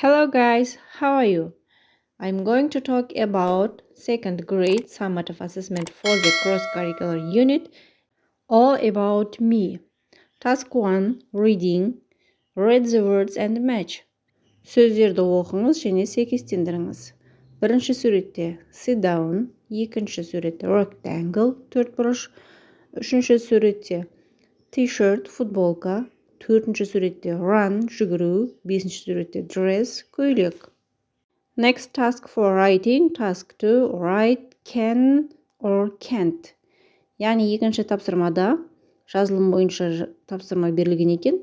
Hello guys, how are you? I'm going to talk about second grade summative assessment for the cross-curricular unit, all about me. Task 1, reading. Read the words and match. Сөздерді оқыңыз және сәйкестендіріңіз. Бірінші суретте sit down, екінші суретте rectangle, төртбұрыш, үшінші суретте t-shirt, футболка, төртінші суретте run, жүгіру, бесінші суретте dress, көйлек. Next task for writing. Task 2. Write can or can't. Яғни екінші тапсырмада жазылым бойынша тапсырма берілген екен.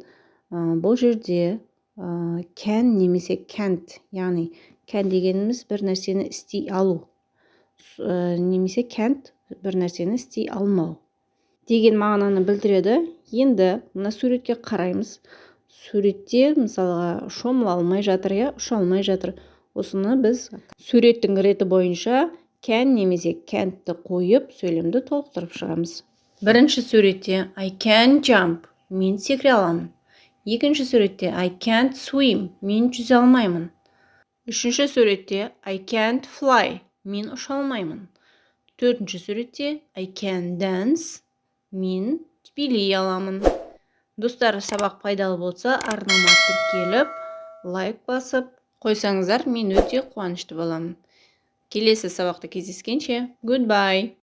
Бұл жерде can немесе can't. Яғни can дегеніміз бір нәрсені істей алу. Немесе can't бір нәрсені істей алмау деген мағынаны білдіреді. Енді мына суретке қараймыз. Суретте мысалға шомыла алмай жатыр, я ұша алмай жатыр. Осыны біз суреттің реті бойынша can немесе can'тті қойып, сөйлемді толықтырып шығамыз. Бірінші суретте I can jump, мен секіре аламын. Екінші суретте I can't swim, мен жүзе алмаймын. Үшінші суретте I can't fly, мен ұша алмаймын. Төртінші суретте I can dance, мен билей аламын. Достар, сабақ пайдалы болса, арнама тіркеліп, лайк басып қойсаңыздар, мен өте қуанышты боламын. Келесі сабақта кездескенше, goodbye.